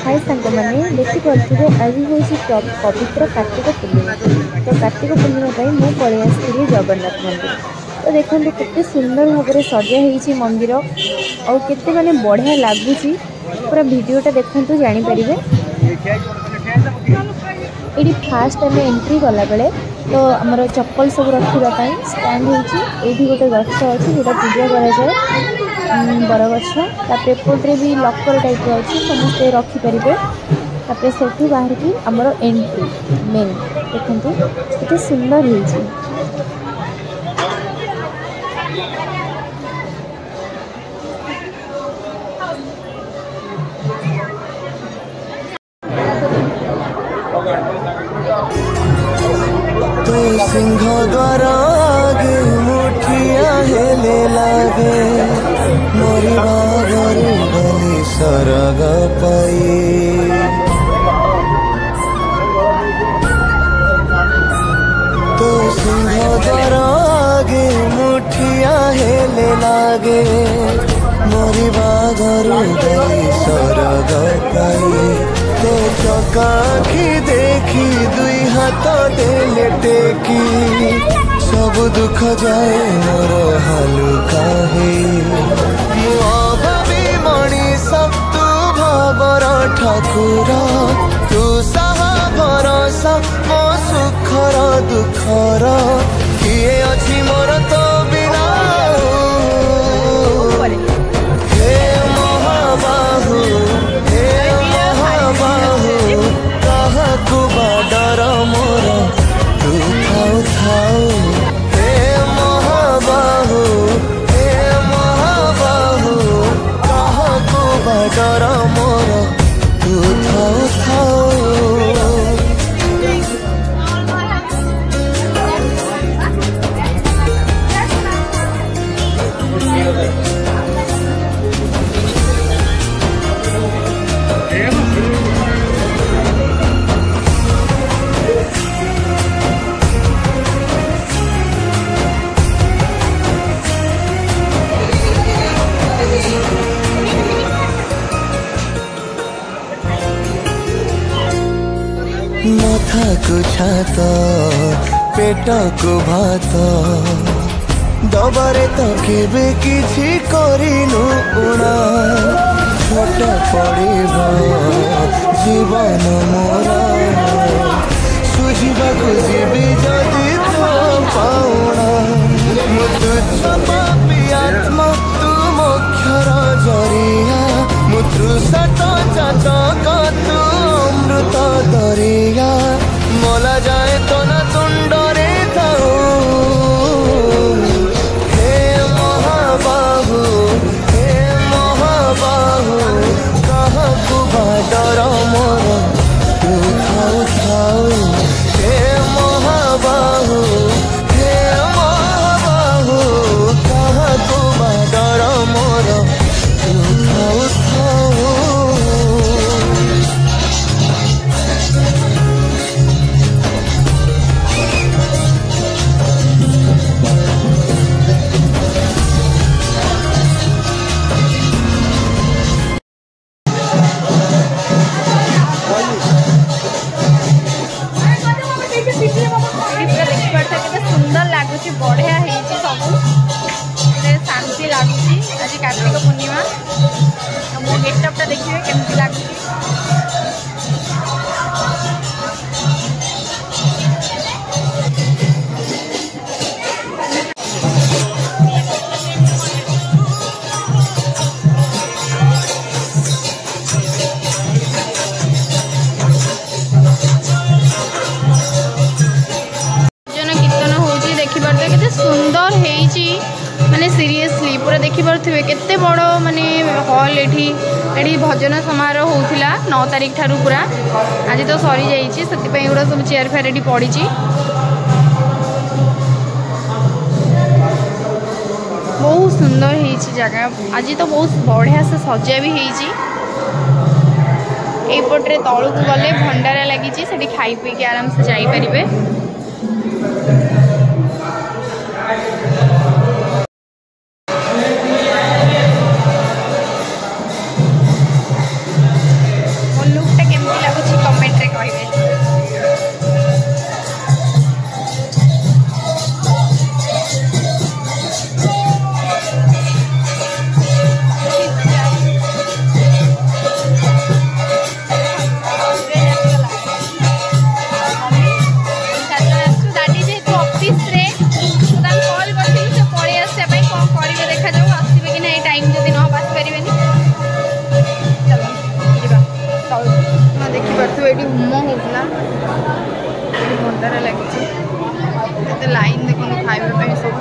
हाय सांग मैंने देखिपे आज हूँ पवित्र कार्तिक पूर्णिमा। तो कार्तिक पूर्णिमा मुझे पलि आसती जगन्नाथ मंदिर। तो देखो केते सुंदर भाव में सजा होती मंदिर और केते माने बढ़िया लगुच। पूरा वीडियोटा देखु जानीपर। ये फास्ट आम एंट्री कला बेले तो आमर चप्पल सब रखापी स्टैंड होती गोटे गछ अच्छी जोटा पूजा कराए बरगछ। एपटे भी लकर टाइप अच्छी समस्ते रखिपारे। से बाहर की आमर एंट्री मेन देखो केते सुंदर होती। तो सिंह द्वार आगे मुठिया हेले लागे मोरी बागरू बलि सरग पाई। तो सिंह द्वार आगे मुठिया हेले लागे मोरी बागरू बलि सरग पाई। तो चकाखी देखी दुई हाथ देले टेकी सब दुख जाए मोर हालुका भावी मणि सब तू भावर ठाकुर तू साहा भरोसा मो सुखर दुखर किए अच्छी मोर तो बिना। हे महाबाहु हे महाबाहु काहाकू बाडर मोर तू थाऊ थाऊ। हे महाबाहु हे महाबाहु काहाकू बाडर मोर तू थाऊ थाऊ। माथा को छात पेट को भात दबारे तो केबे किछि करिनु उणा छोट पड़िब जीवन मोरा सुझिबा को जीवी जदि तो पाउणा। मु तुच्छ पापी आत्मा तू मोक्षर जरिया मु तृषा तो जातक तू अमृत दरिया मला जाए तो ना तुंडरे थाऊ। हे महाबाहु हे महाबाहु काहाकू बाडर मोर तू थाऊ थाऊ। हे महाबाहु हे महाबाहु काहाकू बाडर मोर तू थाऊ थाऊ। सुंदर लगुच बढ़िया सब शांति लगुच। आज कार्तिक पूर्णिमा मो गेटअपटा देखिए केमती लगुच। सुंदर माने सीरियसली पूरा देखिपे केते बड़ माने हॉल एठी भजन समारोह होउथिला 9 तारीख ठारू पूरा आज तो सरी जाइए से गुड़ा सब चेयर फेयर एठी पड़ी। बहुत सुंदर होइछि जगह आज तो बहुत बढ़िया से सजा भी होइछि। एपटे तलू को गले भंडारा लगी से खाई पी के आराम से जाई परिबे। ये होम होता घंटार लगी लाइन देखो खाइबा सब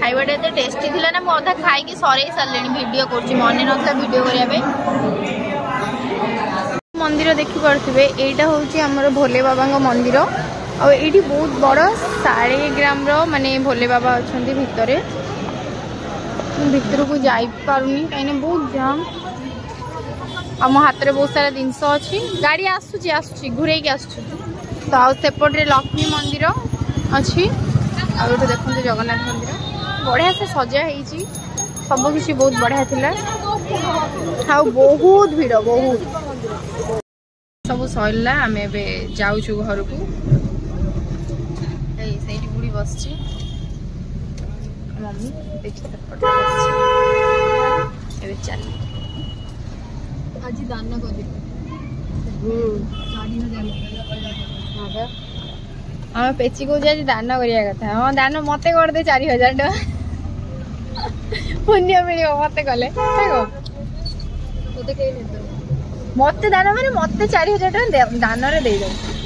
खाइबाटा एत टेस्टी थिला ना मु अधा खाई सरे सारे वीडियो कर मन ना वीडियो करने मंदिर देखी पारे यहाँ हूँ आमर भोले बाबा मंदिर और ये बहुत बड़ 1.5 ग्राम माने भोले बाबा अच्छा भितर भितर को जापारूनी कहीं बहुत जाम आम हाथ में बहुत सारा जिनस अच्छी गाड़ी आसूची घूरे आसु तो आसेपटे लक्ष्मी मंदिर अच्छी आउ देखते जगन्नाथ मंदिर बढ़िया से सजा है सबकि बहुत बढ़िया थिला आ बहुत भीड़ बहुत सब सरला आम जाऊँ घर को बुढ़ी बस मम्मी देखिए चल आज दान कर पेची को आज दान करिया कथा हाँ दान मत कर दे 4000 टका पुण्य मिल मत कले मत दान मैंने मत 4000 टका दान दे दो